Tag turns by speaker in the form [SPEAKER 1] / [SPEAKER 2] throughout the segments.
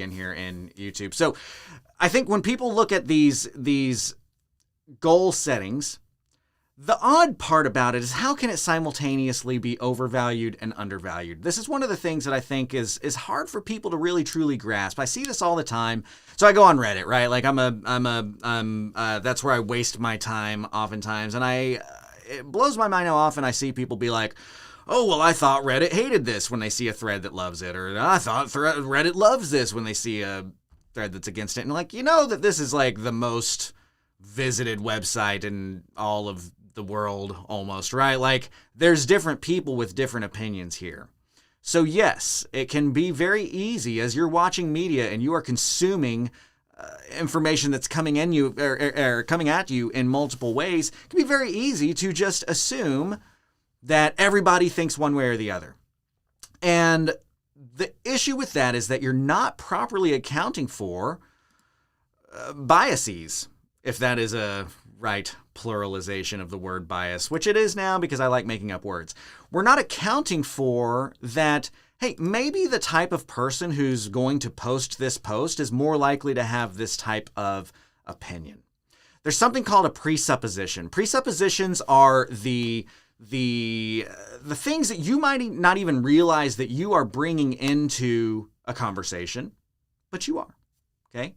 [SPEAKER 1] again here in YouTube. So I think when people look at these goal settings, the odd part about it is how can it simultaneously be overvalued and undervalued? This is one of the things that I think is hard for people to really truly grasp. I see this all the time. So I go on Reddit, right? Like that's where I waste my time oftentimes. And it blows my mind how often I see people be like, oh, well, I thought Reddit hated this when they see a thread that loves it. Or I thought Reddit loves this when they see a thread that's against it. And like, you know that this is like the most visited website in all of the world almost, right? Like there's different people with different opinions here. So yes, it can be very easy as you're watching media and you are consuming information that's coming in you or coming at you in multiple ways. It can be very easy to just assume that everybody thinks one way or the other. And the issue with that is that you're not properly accounting for biases, if that is a right pluralization of the word bias, which it is now because I like making up words. We're not accounting for that, hey, maybe the type of person who's going to post this post is more likely to have this type of opinion. There's something called a presupposition. Presuppositions are the things that you might not even realize that you are bringing into a conversation, but you are, okay?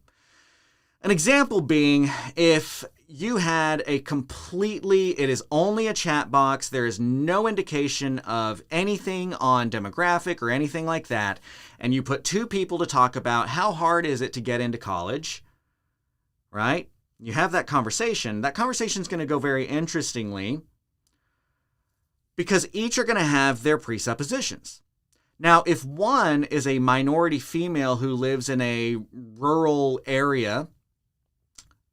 [SPEAKER 1] An example being if you had it is only a chat box, there is no indication of anything on demographic or anything like that, and you put two people to talk about how hard is it to get into college, right? You have that conversation. That conversation is going to go very interestingly because each are going to have their presuppositions. Now, if one is a minority female who lives in a rural area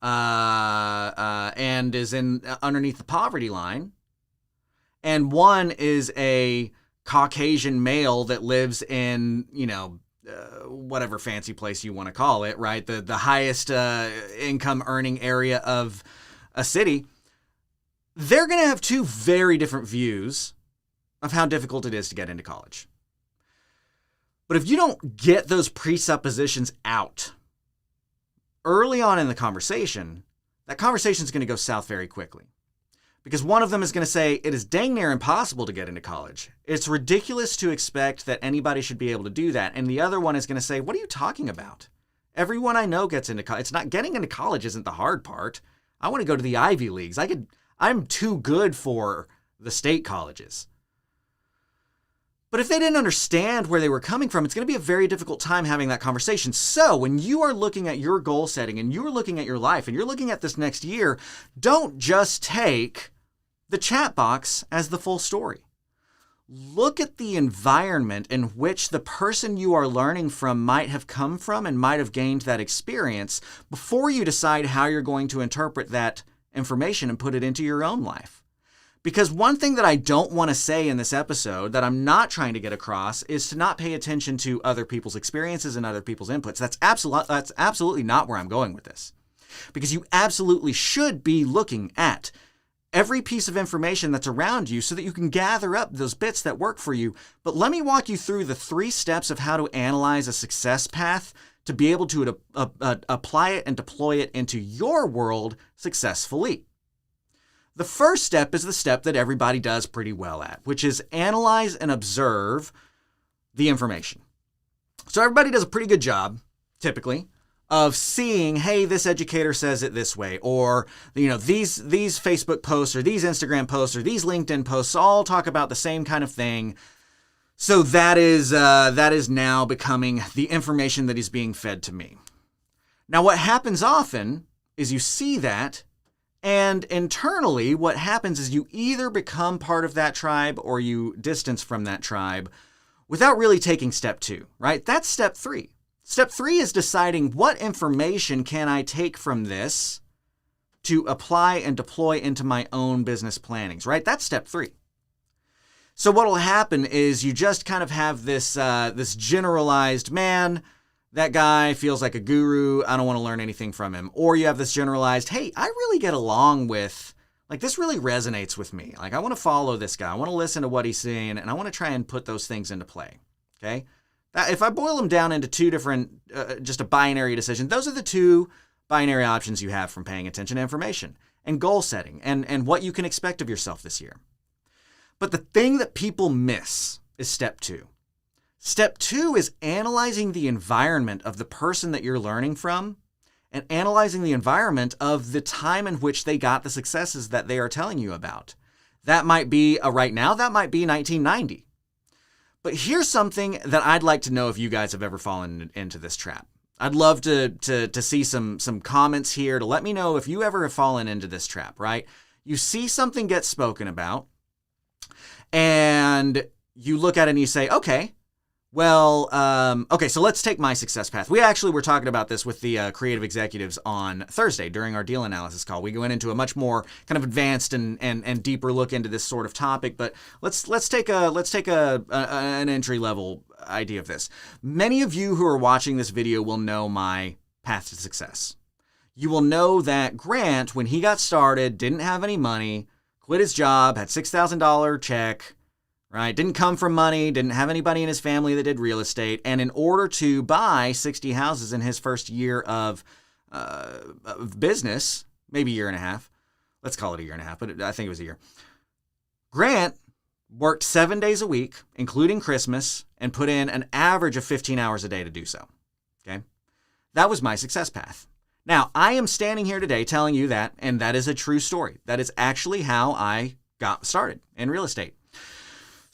[SPEAKER 1] and is underneath the poverty line, and one is a Caucasian male that lives in, whatever fancy place you want to call it, right? The highest income earning area of a city, they're going to have two very different views of how difficult it is to get into college. But if you don't get those presuppositions out early on in the conversation, that conversation is going to go south very quickly. Because one of them is going to say, it is dang near impossible to get into college. It's ridiculous to expect that anybody should be able to do that. And the other one is going to say, what are you talking about? Everyone I know gets into college. It's not getting into college isn't the hard part. I want to go to the Ivy Leagues. I'm too good for the state colleges. But if they didn't understand where they were coming from, it's going to be a very difficult time having that conversation. So when you are looking at your goal setting and you're looking at your life and you're looking at this next year, don't just take the chat box as the full story. Look at the environment in which the person you are learning from might have come from and might have gained that experience before you decide how you're going to interpret that information and put it into your own life. Because one thing that I don't want to say in this episode that I'm not trying to get across is to not pay attention to other people's experiences and other people's inputs. That's absolutely not where I'm going with this. Because you absolutely should be looking at every piece of information that's around you so that you can gather up those bits that work for you. But let me walk you through the 3 steps of how to analyze a success path to be able to apply it and deploy it into your world successfully. The first step is the step that everybody does pretty well at, which is analyze and observe the information. So everybody does a pretty good job, typically, of seeing, hey, this educator says it this way, or these Facebook posts or these Instagram posts or these LinkedIn posts all talk about the same kind of thing. So that is now becoming the information that is being fed to me. Now, what happens often is you see that, and internally, what happens is you either become part of that tribe or you distance from that tribe without really taking step 2, right? That's step 3. Step 3 is deciding what information can I take from this to apply and deploy into my own business plannings, right? That's step 3. So what will happen is you just kind of have this generalized, man, that guy feels like a guru, I don't want to learn anything from him. Or you have this generalized, hey, I really get along with, this really resonates with me. I want to follow this guy. I want to listen to what he's saying, and I want to try and put those things into play, okay? If I boil them down into two different, just a binary decision, those are the two binary options you have from paying attention to information and goal setting and what you can expect of yourself this year. But the thing that people miss is step two. Step two is analyzing the environment of the person that you're learning from and analyzing the environment of the time in which they got the successes that they are telling you about. That might be right now, that might be 1990. But here's something that I'd like to know if you guys have ever fallen into this trap. I'd love to see some comments here to let me know if you ever have fallen into this trap, right? You see something get spoken about, and you look at it and you say, okay, well, okay, so let's take my success path. We actually were talking about this with the creative executives on Thursday during our deal analysis call. We went into a much more kind of advanced and deeper look into this sort of topic, but let's take an entry level idea of this. Many of you who are watching this video will know my path to success. You will know that Grant, when he got started, didn't have any money, quit his job, had $6,000 check, right? Didn't come from money, didn't have anybody in his family that did real estate. And in order to buy 60 houses in his first year of business, maybe a year and a half, let's call it a year and a half, but I think it was a year. Grant worked 7 days a week, including Christmas, and put in an average of 15 hours a day to do so. Okay. That was my success path. Now, I am standing here today telling you that, and that is a true story. That is actually how I got started in real estate.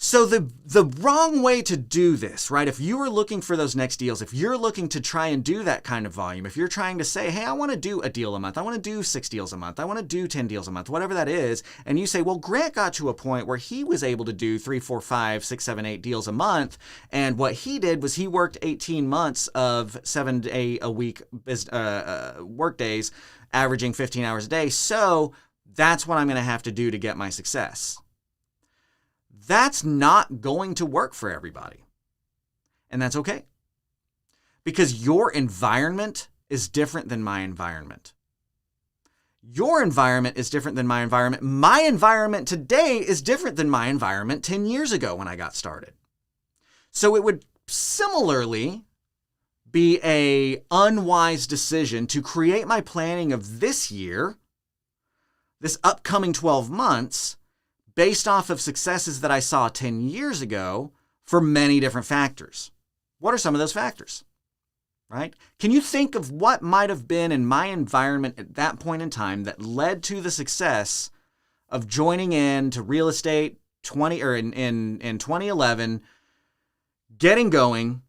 [SPEAKER 1] So the wrong way to do this, right? If you are looking for those next deals, if you're looking to try and do that kind of volume, if you're trying to say, hey, I want to do a deal a month, I want to do 6 deals a month, I want to do 10 deals a month, whatever that is, and you say, well, Grant got to a point where he was able to do 3, 4, 5, 6, 7, 8 deals a month, and what he did was he worked 18 months of 7-day-a-week work days, averaging 15 hours a day, so that's what I'm going to have to do to get my success. That's not going to work for everybody. And that's okay. Because your environment is different than my environment. Your environment is different than my environment. My environment today is different than my environment 10 years ago when I got started. So it would similarly be an unwise decision to create my planning of this year, this upcoming 12 months, based off of successes that I saw 10 years ago for many different factors. What are some of those factors, right? Can you think of what might have been in my environment at that point in time that led to the success of joining into real estate in 2011, getting going?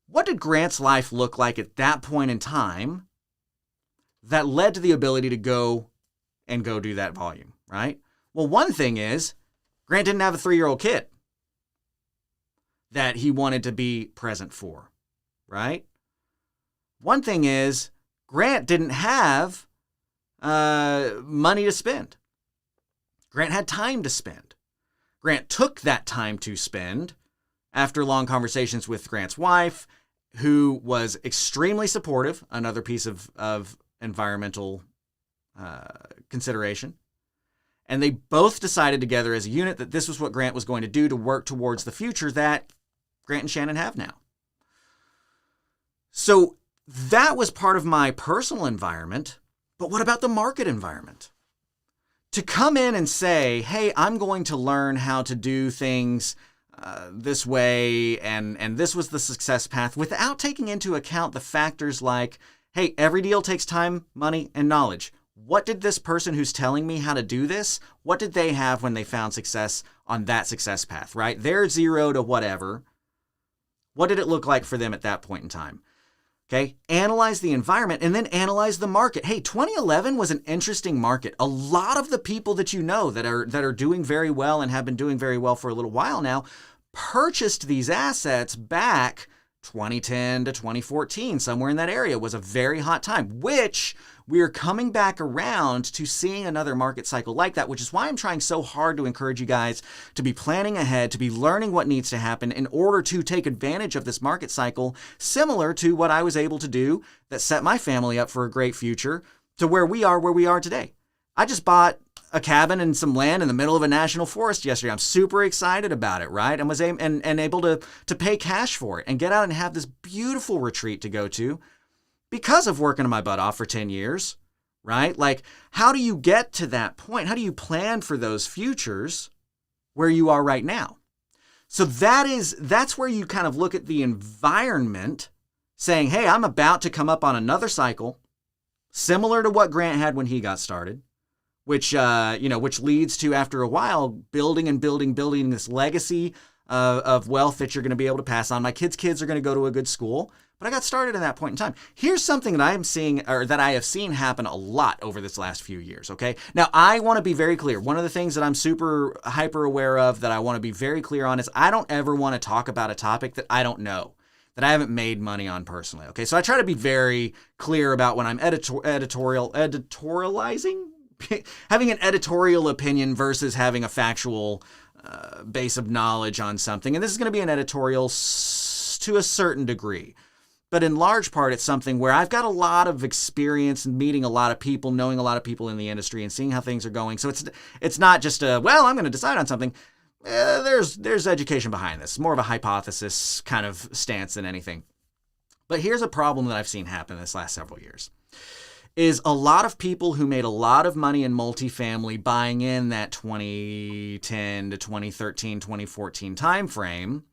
[SPEAKER 1] What did Grant's life look like at that point in time that led to the ability to go do that volume, right? Well, one thing is, Grant didn't have a 3-year-old kid that he wanted to be present for, right? One thing is, Grant didn't have money to spend. Grant had time to spend. Grant took that time to spend after long conversations with Grant's wife, who was extremely supportive, another piece of environmental consideration. And they both decided together as a unit that this was what Grant was going to do to work towards the future that Grant and Shannon have now. So that was part of my personal environment, but what about the market environment? To come in and say, hey, I'm going to learn how to do things this way, and this was the success path, without taking into account the factors like, hey, every deal takes time, money, and knowledge. What did this person who's telling me how to do this, what did they have when they found success on that success path, right? They're 0 to whatever. What did it look like for them at that point in time? Okay, analyze the environment and then analyze the market. Hey, 2011 was an interesting market. A lot of the people that you know that are doing very well and have been doing very well for a little while now purchased these assets back 2010 to 2014, somewhere in that area was a very hot time, which we are coming back around to seeing another market cycle like that, which is why I'm trying so hard to encourage you guys to be planning ahead, to be learning what needs to happen in order to take advantage of this market cycle, similar to what I was able to do that set my family up for a great future to where we are today. I just bought a cabin and some land in the middle of a national forest yesterday. I'm super excited about it, right? And was able to pay cash for it and get out and have this beautiful retreat to go to because of working my butt off for 10 years, right? Like, how do you get to that point? How do you plan for those futures where you are right now? So that's where you kind of look at the environment saying, hey, I'm about to come up on another cycle similar to what Grant had when he got started, which leads to, after a while, building this legacy of wealth that you're going to be able to pass on. My kids are going to go to a good school, but I got started at that point in time. Here's something that I have seen happen a lot over this last few years, okay? Now, I want to be very clear. One of the things that I'm super hyper aware of that I want to be very clear on is I don't ever want to talk about a topic that I don't know, that I haven't made money on personally, okay? So I try to be very clear about when I'm editorializing, having an editorial opinion versus having a factual base of knowledge on something. And this is going to be an editorial to a certain degree. But in large part, it's something where I've got a lot of experience in meeting a lot of people, knowing a lot of people in the industry, and seeing how things are going. So it's not just I'm going to decide on something. There's education behind this. More of a hypothesis kind of stance than anything. But here's a problem that I've seen happen this last several years. Is a lot of people who made a lot of money in multifamily buying in that 2010 to 2013, 2014 timeframe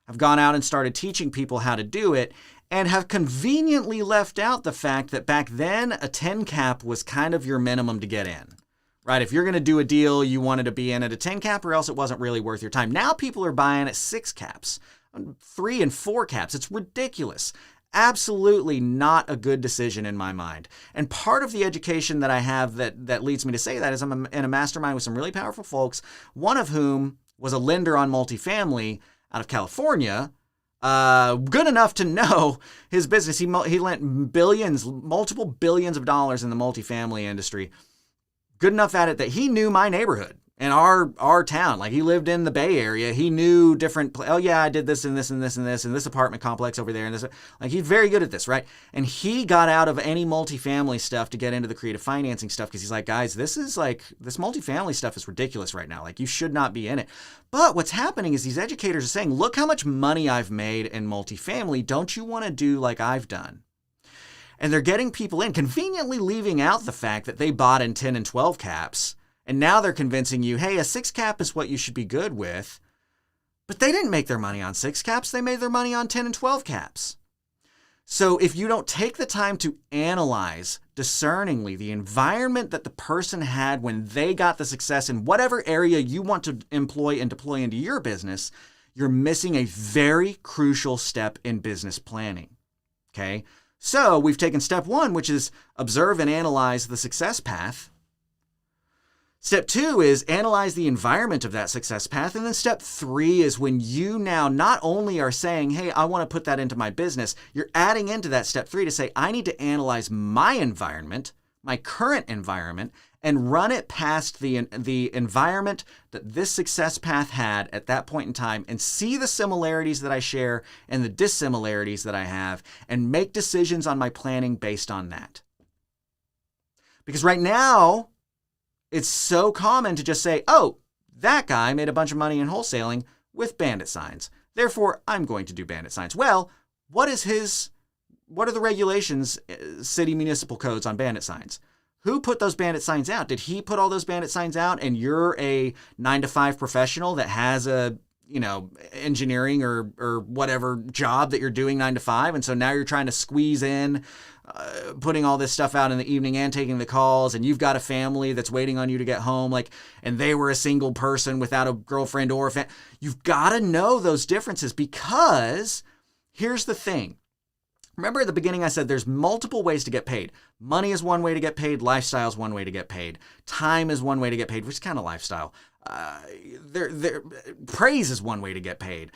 [SPEAKER 1] have gone out and started teaching people how to do it, and have conveniently left out the fact that back then a 10 cap was kind of your minimum to get in, right? If you're going to do a deal, you wanted to be in at a 10 cap or else it wasn't really worth your time. Now people are buying at 6 caps, 3 and 4 caps. It's ridiculous. Absolutely not a good decision in my mind. And part of the education that I have that leads me to say that is I'm in a mastermind with some really powerful folks, one of whom was a lender on multifamily out of California, good enough to know his business. He lent multiple billions of dollars in the multifamily industry. Good enough at it that he knew my neighborhood and our town. Like, he lived in the Bay Area. He knew different, I did this and this and this and this and this apartment complex over there and this. Like, he's very good at this, right? And he got out of any multifamily stuff to get into the creative financing stuff because he's like, guys, this multifamily stuff is ridiculous right now. Like, you should not be in it. But what's happening is these educators are saying, look how much money I've made in multifamily. Don't you want to do like I've done? And they're getting people in, conveniently leaving out the fact that they bought in 10 and 12 caps. And now they're convincing you, hey, a 6 cap is what you should be good with. But they didn't make their money on 6 caps. They made their money on 10 and 12 caps. So if you don't take the time to analyze discerningly the environment that the person had when they got the success in whatever area you want to employ and deploy into your business, you're missing a very crucial step in business planning. Okay? So we've taken step 1, which is observe and analyze the success path. Step 2 is analyze the environment of that success path. And then step 3 is when you now not only are saying, hey, I want to put that into my business, you're adding into that step 3 to say, I need to analyze my environment, my current environment, and run it past the environment that this success path had at that point in time and see the similarities that I share and the dissimilarities that I have and make decisions on my planning based on that. Because right now, it's so common to just say, oh, that guy made a bunch of money in wholesaling with bandit signs. Therefore, I'm going to do bandit signs. Well, what are the regulations, city municipal codes on bandit signs? Who put those bandit signs out? Did he put all those bandit signs out and you're a 9-to-5 professional that has a, engineering or whatever job that you're doing 9 to 5. And so now you're trying to squeeze in, putting all this stuff out in the evening and taking the calls. And you've got a family that's waiting on you to get home. And they were a single person without a girlfriend or a family. You've got to know those differences because here's the thing. Remember at the beginning I said there's multiple ways to get paid. Money is one way to get paid. Lifestyle is one way to get paid. Time is one way to get paid, which is kind of lifestyle. Praise is one way to get paid.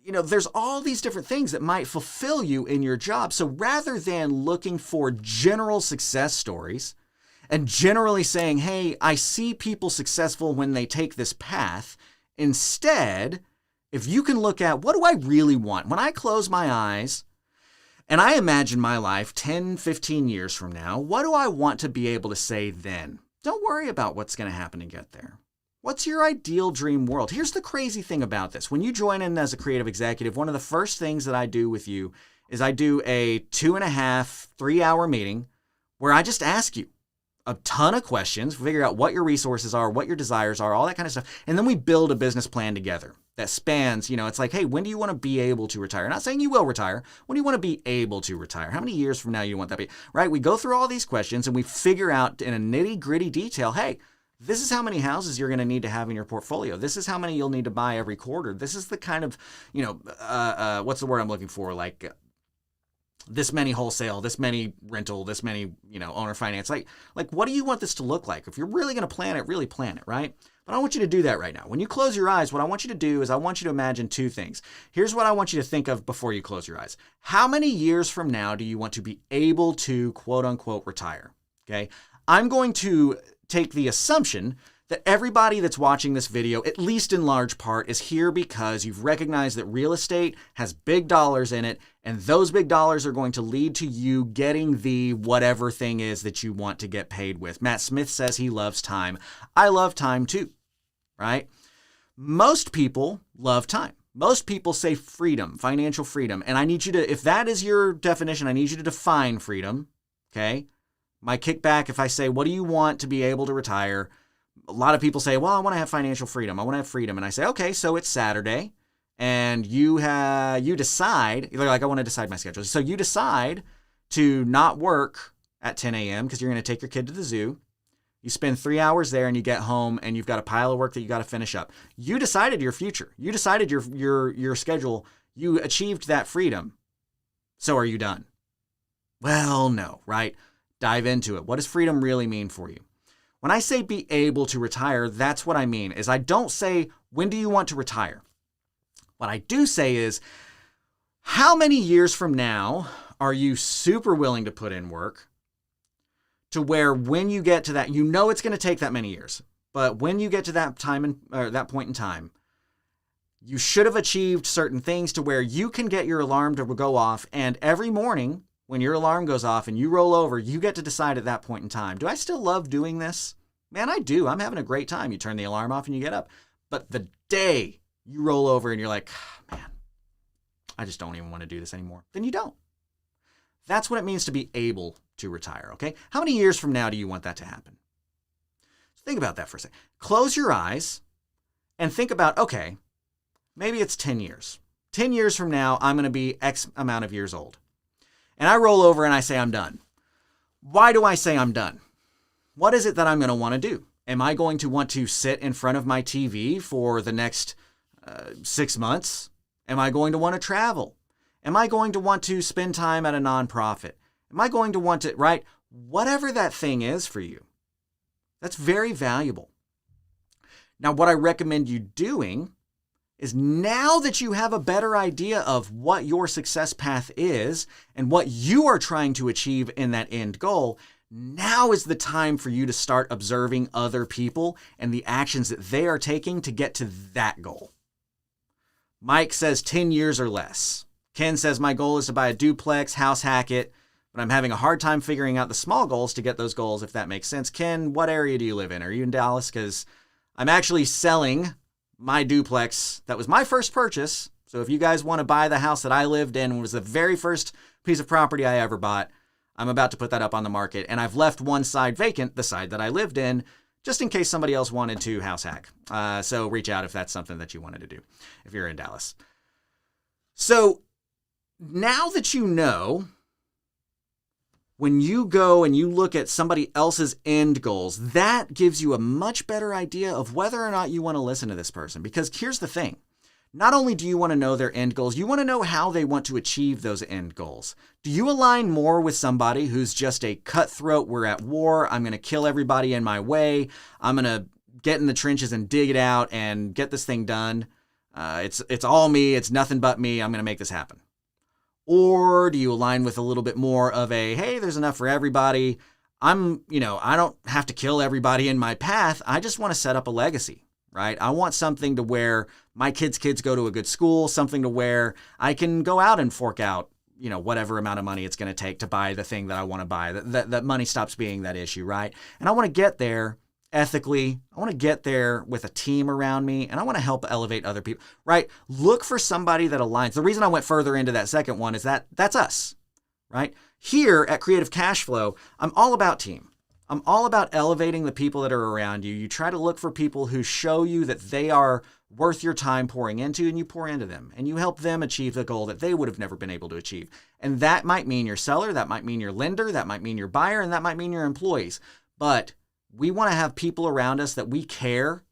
[SPEAKER 1] There's all these different things that might fulfill you in your job. So rather than looking for general success stories and generally saying, hey, I see people successful when they take this path, instead, if you can look at what do I really want? When I close my eyes and I imagine my life 10, 15 years from now, what do I want to be able to say then? Don't worry about what's going to happen to get there. What's your ideal dream world? Here's the crazy thing about this. When you join in as a creative executive, one of the first things that I do with you is I do a 2.5, 3-hour meeting where I just ask you a ton of questions, figure out what your resources are, what your desires are, all that kind of stuff. And then we build a business plan together that spans, it's like, hey, when do you want to be able to retire? Not saying you will retire. When do you want to be able to retire? How many years from now you want that to be, right? We go through all these questions and we figure out in a nitty gritty detail, hey, this is how many houses you're going to need to have in your portfolio. This is how many you'll need to buy every quarter. This is the kind of, what's the word I'm looking for? Like this many wholesale, this many rental, this many, owner finance. Like what do you want this to look like? If you're really going to plan it, really plan it, right? But I don't want you to do that right now. When you close your eyes, what I want you to do is I want you to imagine two things. Here's what I want you to think of before you close your eyes. How many years from now do you want to be able to quote unquote retire? Okay. I'm going to take the assumption that everybody that's watching this video, at least in large part, is here because you've recognized that real estate has big dollars in it, and those big dollars are going to lead to you getting the whatever thing is that you want to get paid with. Matt Smith says he loves time. I love time too, right? Most people love time. Most people say freedom, financial freedom. And I need you to, if that is your definition, I need you to define freedom, okay? My kickback, if I say, what do you want to be able to retire? A lot of people say, well, I want to have financial freedom. I want to have freedom. And I say, okay, so it's Saturday and you decide, you're like, I want to decide my schedule. So you decide to not work at 10 a.m. because you're going to take your kid to the zoo. You spend 3 hours there and you get home and you've got a pile of work that you got to finish up. You decided your future. You decided your schedule. You achieved that freedom. So are you done? Well, no, right? Dive into it. What does freedom really mean for you? When I say be able to retire, that's what I mean. Is I don't say, when do you want to retire? What I do say is, how many years from now are you super willing to put in work to where when you get to that, it's going to take that many years, but when you get to that time or that point in time, you should have achieved certain things to where you can get your alarm to go off, and every morning when your alarm goes off and you roll over, you get to decide at that point in time, do I still love doing this? Man, I do. I'm having a great time. You turn the alarm off and you get up. But the day you roll over and you're like, man, I just don't even want to do this anymore, then you don't. That's what it means to be able to retire, okay? How many years from now do you want that to happen? Think about that for a second. Close your eyes and think about, okay, maybe it's 10 years. 10 years from now, I'm going to be X amount of years old. And I roll over and I say I'm done. Why do I say I'm done? What is it that I'm going to want to do? Am I going to want to sit in front of my TV for the next 6 months? Am I going to want to travel? Am I going to want to spend time at a nonprofit? Am I going to want to, right? Whatever that thing is for you, that's very valuable. Now, what I recommend you doing is now that you have a better idea of what your success path is and what you are trying to achieve in that end goal, now is the time for you to start observing other people and the actions that they are taking to get to that goal. Mike says 10 years or less. Ken says my goal is to buy a duplex, house hack it, but I'm having a hard time figuring out the small goals to get those goals, if that makes sense. Ken, what area do you live in? Are you in Dallas? Because I'm actually selling my duplex. That was my first purchase. So if you guys want to buy the house that I lived in, it was the very first piece of property I ever bought. I'm about to put that up on the market, and I've left one side vacant, the side that I lived in, just in case somebody else wanted to house hack. So reach out if that's something that you wanted to do, if you're in Dallas. So now that you know, when you go and you look at somebody else's end goals, that gives you a much better idea of whether or not you want to listen to this person. Because here's the thing. Not only do you want to know their end goals, you want to know how they want to achieve those end goals. Do you align more with somebody who's just a cutthroat, we're at war, I'm going to kill everybody in my way, I'm going to get in the trenches and dig it out and get this thing done, it's all me, it's nothing but me, I'm going to make this happen? Or do you align with a little bit more of a, hey, there's enough for everybody, I don't have to kill everybody in my path, I just want to set up a legacy. Right? I want something to where my kids go to a good school, something to where I can go out and fork out whatever amount of money it's going to take to buy the thing that I want to buy. That money stops being that issue, right? And I want to get there ethically. I want to get there with a team around me, and I want to help elevate other people, right? Look for somebody that aligns. The reason I went further into that second one is that's us, right? Here at Creative Cash Flow, I'm all about team. I'm all about elevating the people that are around you. You try to look for people who show you that they are worth your time pouring into, and you pour into them, and you help them achieve the goal that they would have never been able to achieve. And that might mean your seller, that might mean your lender, that might mean your buyer, and that might mean your employees. But we want to have people around us that we care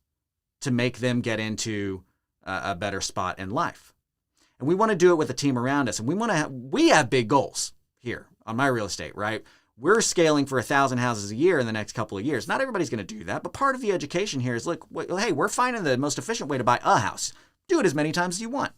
[SPEAKER 1] to make them get into a better spot in life. And we want to do it with a team around us. And we have big goals here on My Real Estate, right? We're scaling for 1,000 houses a year in the next couple of years. Not everybody's going to do that, but part of the education here is, look, hey, we're finding the most efficient way to buy a house. Do it as many times as you want.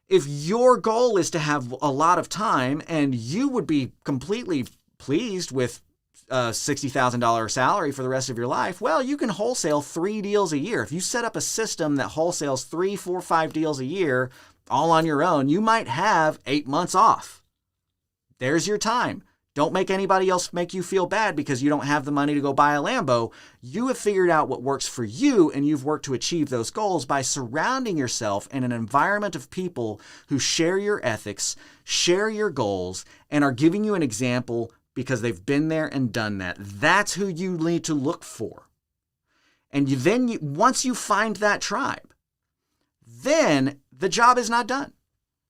[SPEAKER 1] If your goal is to have a lot of time and you would be completely pleased with a $60,000 salary for the rest of your life, well, you can wholesale 3 deals a year. If you set up a system that wholesales 3, 4, 5 deals a year all on your own, you might have 8 months off. There's your time. Don't make anybody else make you feel bad because you don't have the money to go buy a Lambo. You have figured out what works for you, and you've worked to achieve those goals by surrounding yourself in an environment of people who share your ethics, share your goals, and are giving you an example because they've been there and done that. That's who you need to look for. And once you find that tribe, then the job is not done.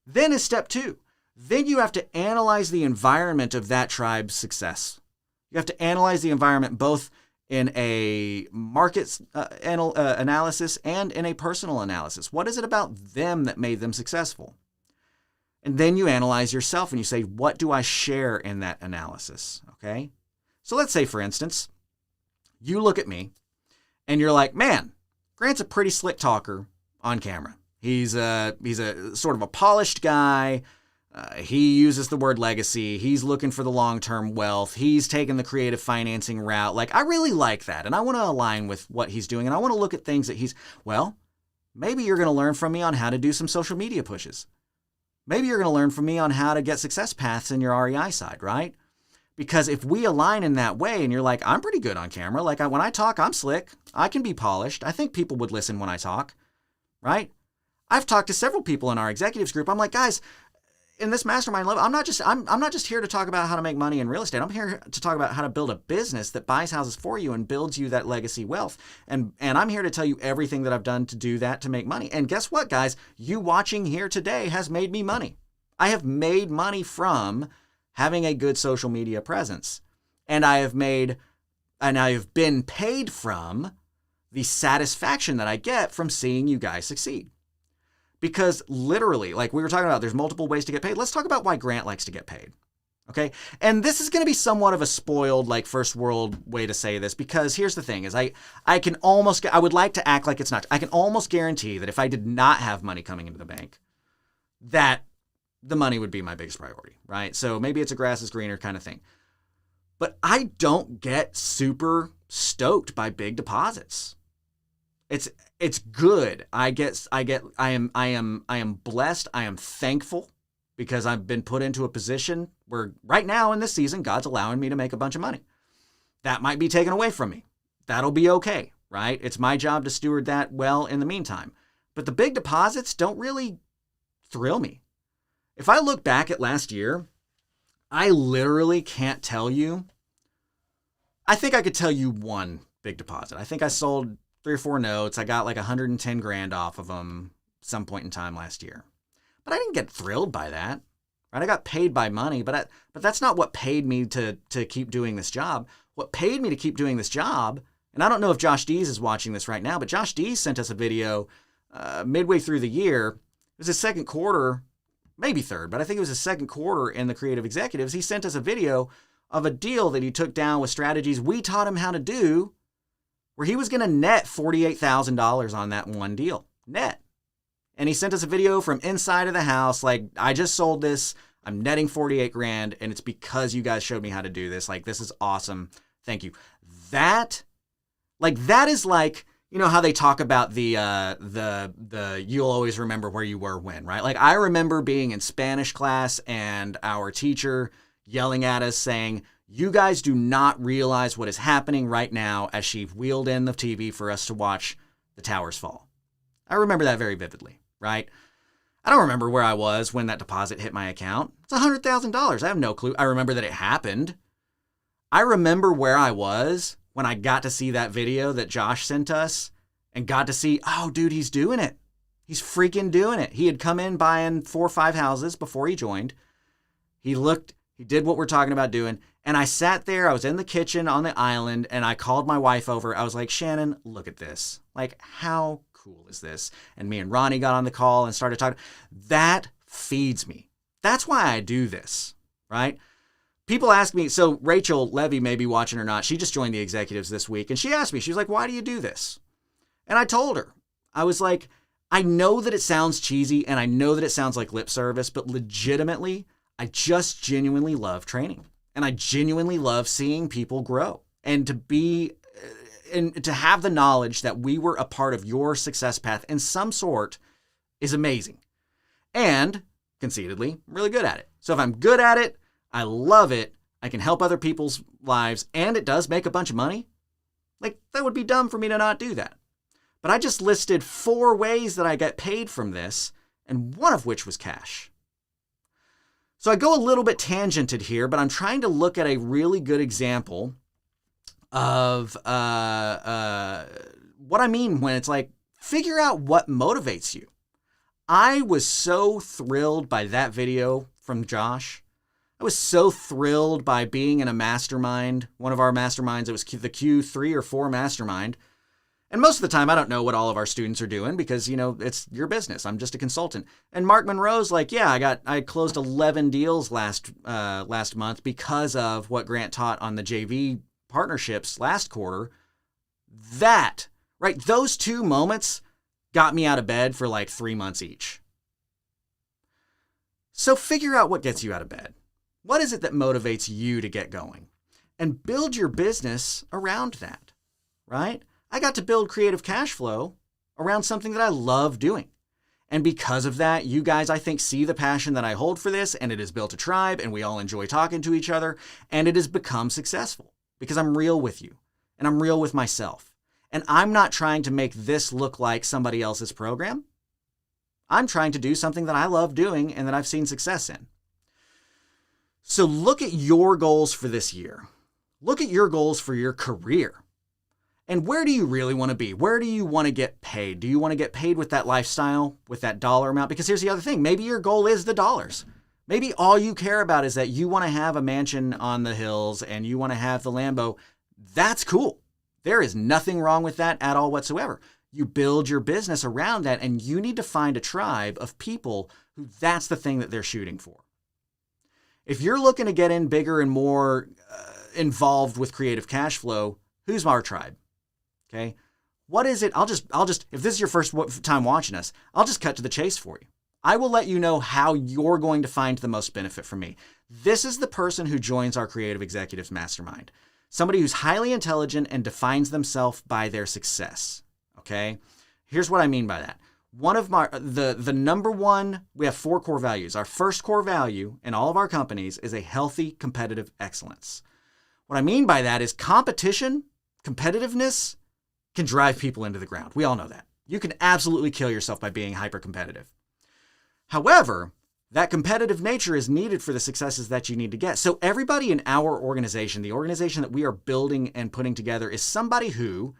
[SPEAKER 1] Then is step 2. Then you have to analyze the environment of that tribe's success. You have to analyze the environment both in a market analysis and in a personal analysis. What is it about them that made them successful? And then you analyze yourself and you say, what do I share in that analysis? Okay? So let's say, for instance, you look at me and you're like, man, Grant's a pretty slick talker on camera. He's a sort of a polished guy. He uses the word legacy. He's looking for the long-term wealth. He's taking the creative financing route. Like, I really like that. And I want to align with what he's doing. And I want to look at things that well, maybe you're going to learn from me on how to do some social media pushes. Maybe you're going to learn from me on how to get success paths in your REI side, right? Because if we align in that way and you're like, I'm pretty good on camera. Like when I talk, I'm slick. I can be polished. I think people would listen when I talk, right? I've talked to several people in our executives group. I'm like, guys, in this mastermind level, I'm not just here to talk about how to make money in real estate. I'm here to talk about how to build a business that buys houses for you and builds you that legacy wealth. And I'm here to tell you everything that I've done to do that, to make money. And guess what, guys? You watching here today has made me money. I have made money from having a good social media presence. And I have been paid from the satisfaction that I get from seeing you guys succeed. Because literally, like we were talking about, there's multiple ways to get paid. Let's talk about why Grant likes to get paid. Okay. And this is going to be somewhat of a spoiled, like first world way to say this, because here's the thing is I would like to act like it's not. I can almost guarantee that if I did not have money coming into the bank, that the money would be my biggest priority, right? So maybe it's a grass is greener kind of thing. But I don't get super stoked by big deposits. It's good. I am blessed. I am thankful because I've been put into a position where right now in this season, God's allowing me to make a bunch of money. That might be taken away from me. That'll be okay, right? It's my job to steward that well in the meantime. But the big deposits don't really thrill me. If I look back at last year, I literally can't tell you. I think I could tell you one big deposit. I think I sold 3 or 4 notes. I got like 110 grand off of them some point in time last year. But I didn't get thrilled by that, right? I got paid by money, but that's not what paid me to keep doing this job. What paid me to keep doing this job, and I don't know if Josh Dees is watching this right now, but Josh Dees sent us a video midway through the year. It was his second quarter, maybe third, but I think it was his second quarter in the Creative Executives. He sent us a video of a deal that he took down with strategies we taught him how to do, where he was going to net $48,000 on that one deal, net. And he sent us a video from inside of the house, like, I just sold this, I'm netting 48 grand, and it's because you guys showed me how to do this. Like, this is awesome. Thank you. That is like, you know how they talk about the you'll always remember where you were when, right? Like, I remember being in Spanish class and our teacher yelling at us saying, "You guys do not realize what is happening right now," as she wheeled in the TV for us to watch the towers fall. I remember that very vividly, right? I don't remember where I was when that deposit hit my account. It's $100,000. I have no clue. I remember that it happened. I remember where I was when I got to see that video that Josh sent us and got to see, oh, dude, he's doing it. He's freaking doing it. He had come in buying 4 or 5 houses before he joined. He looked, he did what we're talking about doing. And I sat there, I was in the kitchen on the island, and I called my wife over. I was like, Shannon, look at this. Like, how cool is this? And me and Ronnie got on the call and started talking. That feeds me. That's why I do this, right? People ask me, so Rachel Levy may be watching or not. She just joined the executives this week. And she asked me, she was like, why do you do this? And I told her, I was like, I know that it sounds cheesy and I know that it sounds like lip service, but legitimately, I just genuinely love training. And I genuinely love seeing people grow. And to be, and to have the knowledge that we were a part of your success path in some sort is amazing. And conceitedly, I'm really good at it. So if I'm good at it, I love it, I can help other people's lives, and it does make a bunch of money, like, that would be dumb for me to not do that. But I just listed 4 ways that I get paid from this, and one of which was cash. So I go a little bit tangented here, but I'm trying to look at a really good example of what I mean when it's like, figure out what motivates you. I was so thrilled by that video from Josh. I was so thrilled by being in a mastermind, one of our masterminds. It was the Q3 or 4 mastermind. And most of the time, I don't know what all of our students are doing because, you know, it's your business. I'm just a consultant. And Mark Monroe's like, yeah, I closed 11 deals last month because of what Grant taught on the JV partnerships last quarter. That, right, those 2 moments got me out of bed for like 3 months each. So figure out what gets you out of bed. What is it that motivates you to get going? And build your business around that, right? I got to build Creative Cash Flow around something that I love doing. And because of that, you guys, I think, see the passion that I hold for this, and it has built a tribe, and we all enjoy talking to each other, and it has become successful because I'm real with you, and I'm real with myself. And I'm not trying to make this look like somebody else's program. I'm trying to do something that I love doing and that I've seen success in. So look at your goals for this year. Look at your goals for your career. And where do you really want to be? Where do you want to get paid? Do you want to get paid with that lifestyle, with that dollar amount? Because here's the other thing. Maybe your goal is the dollars. Maybe all you care about is that you want to have a mansion on the hills and you want to have the Lambo. That's cool. There is nothing wrong with that at all whatsoever. You build your business around that, and you need to find a tribe of people who that's the thing that they're shooting for. If you're looking to get in bigger and more involved with Creative Cash Flow, who's our tribe? Okay. What is it? I'll just, if this is your first time watching us, I'll just cut to the chase for you. I will let you know how you're going to find the most benefit from me. This is the person who joins our Creative Executives Mastermind. Somebody who's highly intelligent and defines themselves by their success. Okay. Here's what I mean by that. One of the number one, we have 4 core values. Our first core value in all of our companies is a healthy competitive excellence. What I mean by that is competition, competitiveness can drive people into the ground. We all know that. You can absolutely kill yourself by being hyper competitive. However, that competitive nature is needed for the successes that you need to get. So everybody in our organization, the organization that we are building and putting together, is somebody who,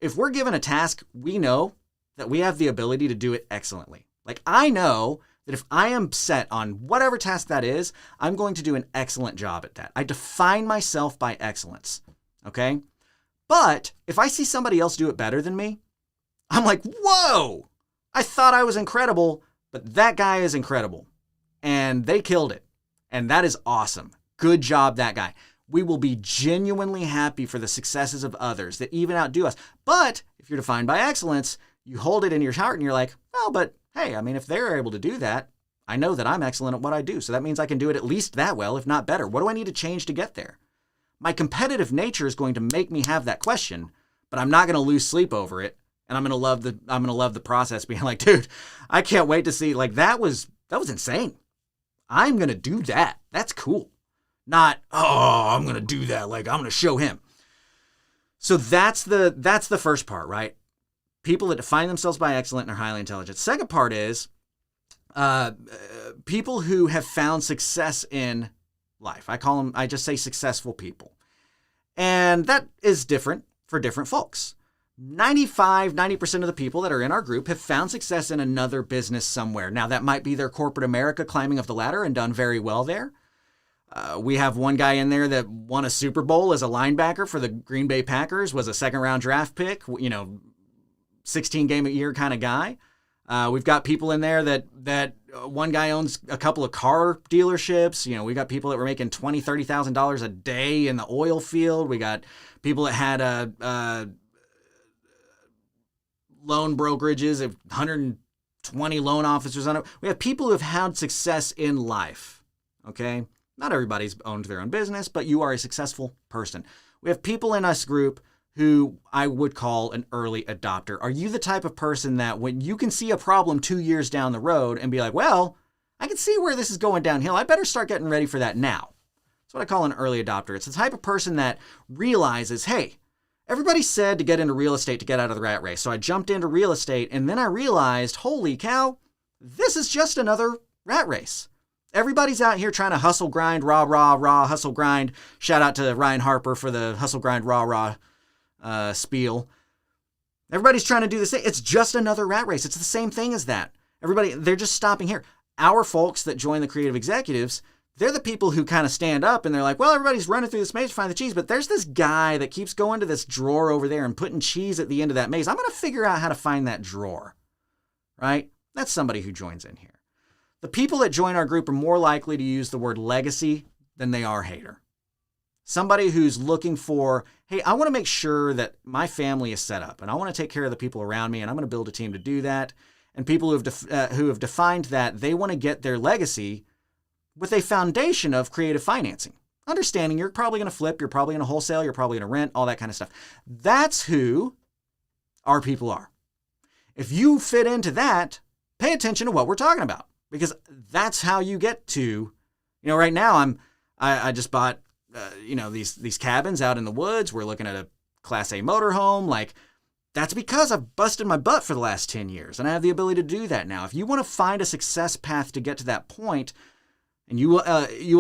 [SPEAKER 1] if we're given a task, we know that we have the ability to do it excellently. Like, I know that if I am set on whatever task that is, I'm going to do an excellent job at that. I define myself by excellence, okay? But if I see somebody else do it better than me, I'm like, whoa, I thought I was incredible, but that guy is incredible. And they killed it. And that is awesome. Good job, that guy. We will be genuinely happy for the successes of others that even outdo us. But if you're defined by excellence, you hold it in your heart and you're like, oh, but hey, I mean, if they're able to do that, I know that I'm excellent at what I do. So that means I can do it at least that well, if not better. What do I need to change to get there? My competitive nature is going to make me have that question, but I'm not going to lose sleep over it. And I'm going to love the process being like, dude, I can't wait to see, like, that was insane. I'm going to do that. That's cool. Not, oh, I'm going to do that. Like, I'm going to show him. So that's the first part, right? People that define themselves by excellent and are highly intelligent. Second part is people who have found success in life. I just say successful people. And that is different for different folks. 90% of the people that are in our group have found success in another business somewhere. Now, that might be their corporate America climbing of the ladder and done very well there. We have one guy in there that won a Super Bowl as a linebacker for the Green Bay Packers, was a second-round draft pick, 16 game a year kind of guy. We've got people in there that one guy owns a couple of car dealerships. We got people that were making $20,000, $30,000 a day in the oil field. We got people that had loan brokerages of 120 loan officers on it. We have people who have had success in life. Okay. Not everybody's owned their own business, but you are a successful person. We have people in this group who I would call an early adopter. Are you the type of person that when you can see a problem 2 years down the road and be like, well, I can see where this is going downhill. I better start getting ready for that now. That's what I call an early adopter. It's the type of person that realizes, hey, everybody said to get into real estate to get out of the rat race. So I jumped into real estate and then I realized, holy cow, this is just another rat race. Everybody's out here trying to hustle, grind, rah, hustle, grind. Shout out to Ryan Harper for the hustle, grind, rah, spiel. Everybody's trying to do the same. It's just another rat race. It's the same thing as that. They're just stopping here. Our folks that join the creative executives, they're the people who kind of stand up and they're like, well, everybody's running through this maze to find the cheese, but there's this guy that keeps going to this drawer over there and putting cheese at the end of that maze. I'm going to figure out how to find that drawer, right? That's somebody who joins in here. The people that join our group are more likely to use the word legacy than they are hater. Somebody who's looking for, hey, I want to make sure that my family is set up and I want to take care of the people around me and I'm going to build a team to do that. And people who have defined that they want to get their legacy with a foundation of creative financing. Understanding you're probably going to flip, you're probably going to wholesale, you're probably going to rent, all that kind of stuff. That's who our people are. If you fit into that, pay attention to what we're talking about. Because that's how you get to, right now I just bought, these cabins out in the woods. We're looking at a Class A motorhome. Like, that's because I've busted my butt for the last 10 years and I have the ability to do that now. If you want to find a success path to get to that point and you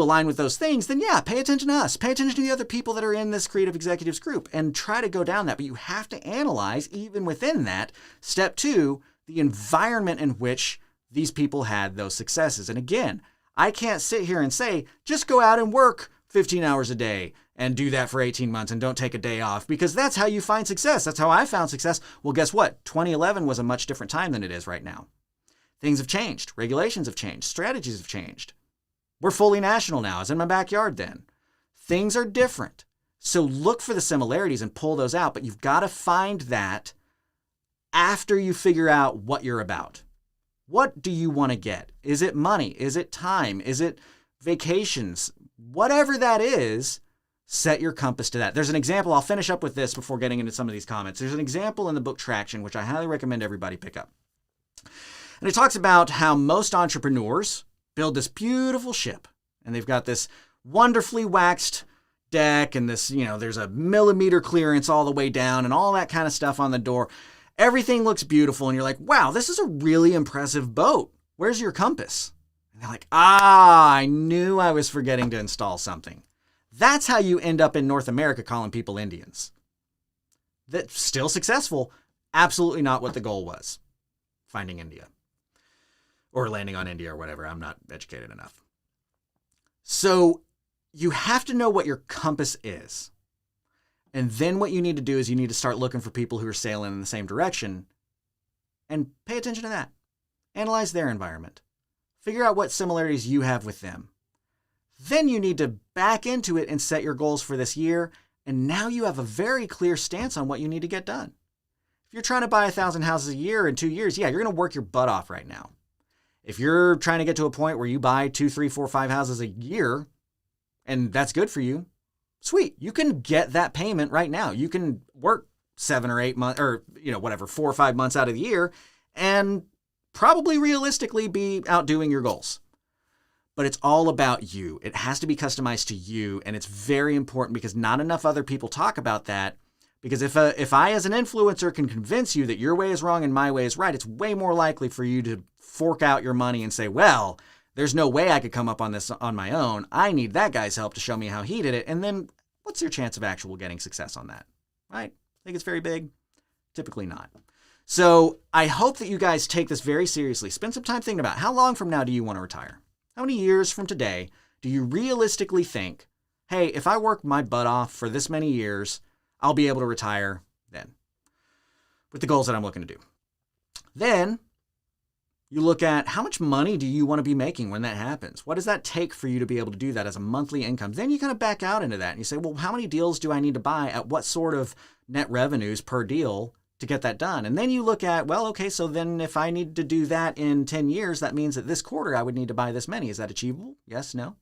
[SPEAKER 1] align with those things, then yeah, pay attention to us. Pay attention to the other people that are in this creative executives group and try to go down that. But you have to analyze, even within that, step 2, the environment in which these people had those successes. And again, I can't sit here and say, just go out and work 15 hours a day and do that for 18 months and don't take a day off, because that's how you find success. That's how I found success. Well, guess what? 2011 was a much different time than it is right now. Things have changed. Regulations have changed. Strategies have changed. We're fully national now. I was in my backyard then. Things are different. So look for the similarities and pull those out, but you've got to find that after you figure out what you're about. What do you want to get? Is it money? Is it time? Is it vacations? Whatever that is, set your compass to that. There's an example. I'll finish up with this before getting into some of these comments. There's an example in the book Traction, which I highly recommend everybody pick up. And it talks about how most entrepreneurs build this beautiful ship. And they've got this wonderfully waxed deck and this, there's a millimeter clearance all the way down and all that kind of stuff on the door. Everything looks beautiful, and you're like, wow, this is a really impressive boat. Where's your compass? And they're like, I knew I was forgetting to install something. That's how you end up in North America calling people Indians. That's still successful. Absolutely not what the goal was. Finding India. Or landing on India or whatever. I'm not educated enough. So you have to know what your compass is. And then what you need to do is you need to start looking for people who are sailing in the same direction and pay attention to that. Analyze their environment. Figure out what similarities you have with them. Then you need to back into it and set your goals for this year. And now you have a very clear stance on what you need to get done. If you're trying to buy 1,000 houses a year in 2 years, yeah, you're going to work your butt off right now. If you're trying to get to a point where you buy 2, 3, 4, 5 houses a year, and that's good for you, sweet, you can get that payment right now. You can work 7 or 8 months, or, whatever, 4 or 5 months out of the year, and probably realistically be outdoing your goals. But it's all about you. It has to be customized to you, and it's very important because not enough other people talk about that. Because if I as an influencer can convince you that your way is wrong and my way is right, it's way more likely for you to fork out your money and say, well, there's no way I could come up on this on my own. I need that guy's help to show me how he did it. And then what's your chance of actual getting success on that? Right? Think it's very big? Typically not. So I hope that you guys take this very seriously. Spend some time thinking about how long from now do you want to retire? How many years from today do you realistically think, hey, if I work my butt off for this many years, I'll be able to retire then with the goals that I'm looking to do? Then you look at how much money do you want to be making when that happens? What does that take for you to be able to do that as a monthly income? Then you kind of back out into that and you say, well, how many deals do I need to buy at what sort of net revenues per deal to get that done? And then you look at, well, okay, so then if I need to do that in 10 years, that means that this quarter I would need to buy this many. Is that achievable? Yes, no?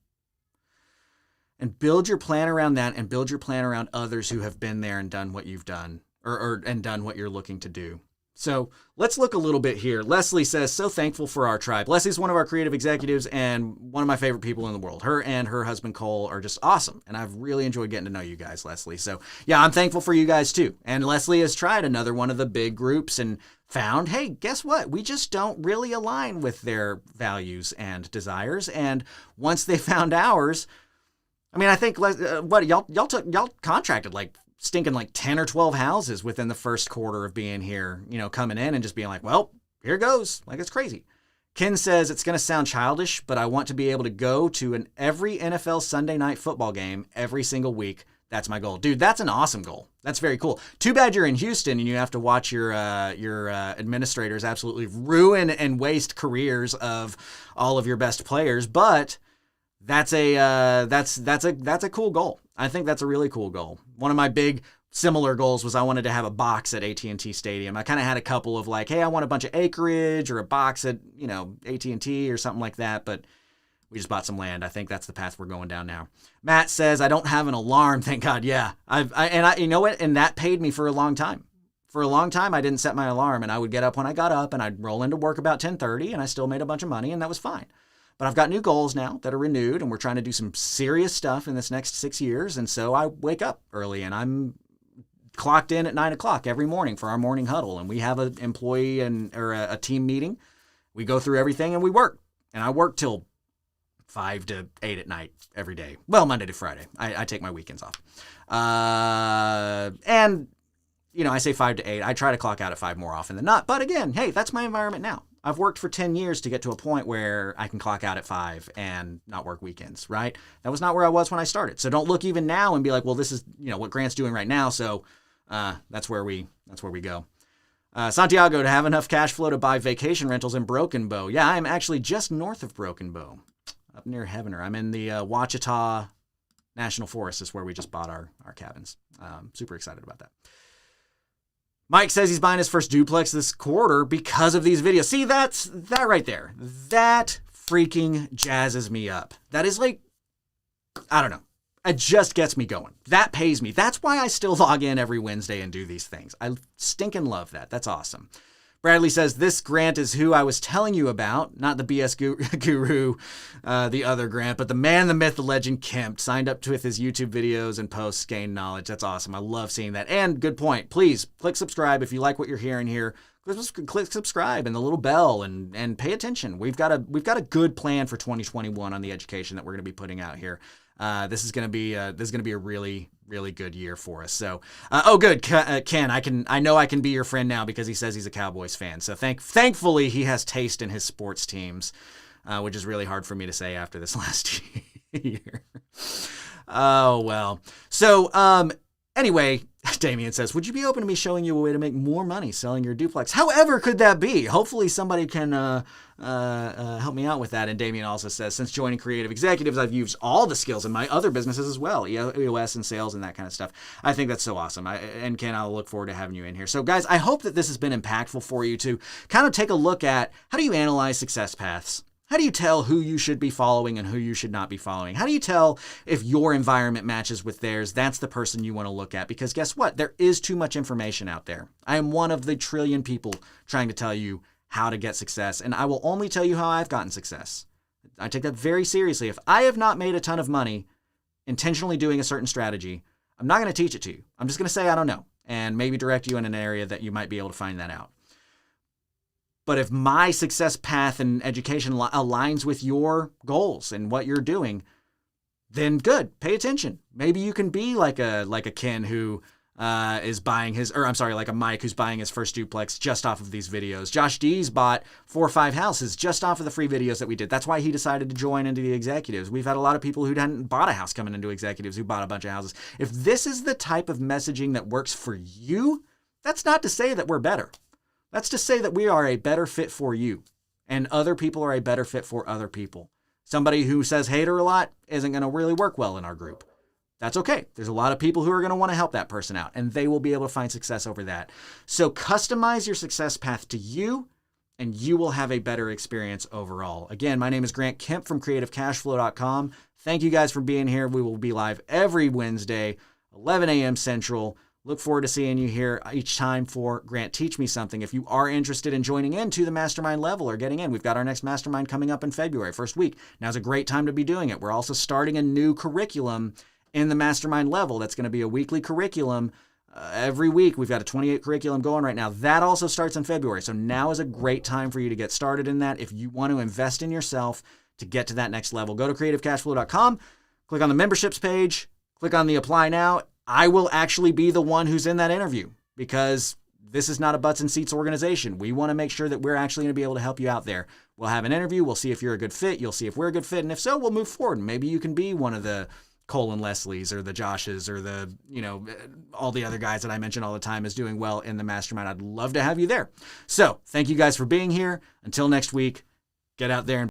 [SPEAKER 1] And build your plan around that, and build your plan around others who have been there and done what you've done, and done what you're looking to do. So let's look a little bit here. Leslie says, so thankful for our tribe. Leslie's one of our creative executives and one of my favorite people in the world. Her and her husband, Cole, are just awesome. And I've really enjoyed getting to know you guys, Leslie. So yeah, I'm thankful for you guys too. And Leslie has tried another one of the big groups and found, hey, guess what? We just don't really align with their values and desires. And once they found ours, I mean, I think, y'all contracted stinking 10 or 12 houses within the first quarter of being here, coming in and just being like, well, here goes. It's crazy. Ken says, it's going to sound childish, but I want to be able to go to every NFL Sunday night football game every single week. That's my goal. Dude, that's an awesome goal. That's very cool. Too bad you're in Houston and you have to watch your administrators absolutely ruin and waste careers of all of your best players. But that's a cool goal. I think that's a really cool goal. One of my big similar goals was I wanted to have a box at AT&T Stadium. I kind of had a couple of hey, I want a bunch of acreage or a box at, AT&T or something like that, but we just bought some land. I think that's the path we're going down now. Matt says, I don't have an alarm. Thank God. Yeah. You know what? And that paid me for a long time. For a long time, I didn't set my alarm, and I would get up when I got up and I'd roll into work about 10:30 and I still made a bunch of money, and that was fine. But I've got new goals now that are renewed, and we're trying to do some serious stuff in this next 6 years. And so I wake up early, and I'm clocked in at 9 o'clock every morning for our morning huddle. And we have an employee or a team meeting. We go through everything and we work. And I work till 5 to 8 at night every day. Well, Monday to Friday. I take my weekends off. And I say 5 to 8. I try to clock out at 5 more often than not. But again, hey, that's my environment now. I've worked for 10 years to get to a point where I can clock out at 5 and not work weekends, right? That was not where I was when I started. So don't look even now and be like, well, this is, what Grant's doing right now. So that's where we go. Santiago, to have enough cash flow to buy vacation rentals in Broken Bow. Yeah, I'm actually just north of Broken Bow, up near Heavener. I'm in the Ouachita National Forest is where we just bought our cabins. Super excited about that. Mike says he's buying his first duplex this quarter because of these videos. See, that right there. That freaking jazzes me up. That is I don't know. It just gets me going. That pays me. That's why I still log in every Wednesday and do these things. I stinking love that. That's awesome. Bradley says, this Grant is who I was telling you about, not the BS guru, the other Grant, but the man, the myth, the legend, Kemp. Signed up with his YouTube videos and posts, gain knowledge. That's awesome. I love seeing that. And good point. Please click subscribe if you like what you're hearing here. Click subscribe and the little bell and pay attention. We've got a good plan for 2021 on the education that we're going to be putting out here. This is going to be a really, really good year for us. So, good, Ken. I know I can be your friend now because he says he's a Cowboys fan. So thankfully he has taste in his sports teams, which is really hard for me to say after this last year. Oh well. So anyway, Damien says, would you be open to me showing you a way to make more money selling your duplex? However could that be? Hopefully somebody can help me out with that. And Damien also says, since joining Creative Executives, I've used all the skills in my other businesses as well, EOS and sales and that kind of stuff. I think that's so awesome. And Ken, I'll look forward to having you in here. So guys, I hope that this has been impactful for you to kind of take a look at how do you analyze success paths? How do you tell who you should be following and who you should not be following? How do you tell if your environment matches with theirs? That's the person you want to look at, because guess what? There is too much information out there. I am one of the trillion people trying to tell you how to get success, and I will only tell you how I've gotten success. I take that very seriously. If I have not made a ton of money intentionally doing a certain strategy, I'm not going to teach it to you. I'm just going to say I don't know and maybe direct you in an area that you might be able to find that out. But if my success path and education aligns with your goals and what you're doing, then good, pay attention. Maybe you can be like a Ken who is buying like a Mike who's buying his first duplex just off of these videos. Josh D's bought 4 or 5 houses just off of the free videos that we did. That's why he decided to join into the executives. We've had a lot of people who hadn't bought a house coming into executives who bought a bunch of houses. If this is the type of messaging that works for you, that's not to say that we're better. That's to say that we are a better fit for you, and other people are a better fit for other people. Somebody who says hater a lot isn't going to really work well in our group. That's okay. There's a lot of people who are going to want to help that person out, and they will be able to find success over that. So customize your success path to you, and you will have a better experience overall. Again, my name is Grant Kemp from CreativeCashFlow.com. Thank you guys for being here. We will be live every Wednesday, 11 a.m. Central. Look forward to seeing you here each time for Grant Teach Me Something. If you are interested in joining into the mastermind level or getting in, we've got our next mastermind coming up in February, first week. Now's a great time to be doing it. We're also starting a new curriculum in the mastermind level. That's going to be a weekly curriculum every week. We've got a 28 curriculum going right now. That also starts in February. So now is a great time for you to get started in that. If you want to invest in yourself to get to that next level, go to CreativeCashFlow.com, click on the memberships page, click on the apply now. I will actually be the one who's in that interview, because this is not a butts and seats organization. We want to make sure that we're actually going to be able to help you out there. We'll have an interview. We'll see if you're a good fit. You'll see if we're a good fit. And if so, we'll move forward. Maybe you can be one of the Cole and Leslie's or the Joshes or the, all the other guys that I mention all the time is doing well in the mastermind. I'd love to have you there. So thank you guys for being here. Until next week, get out there and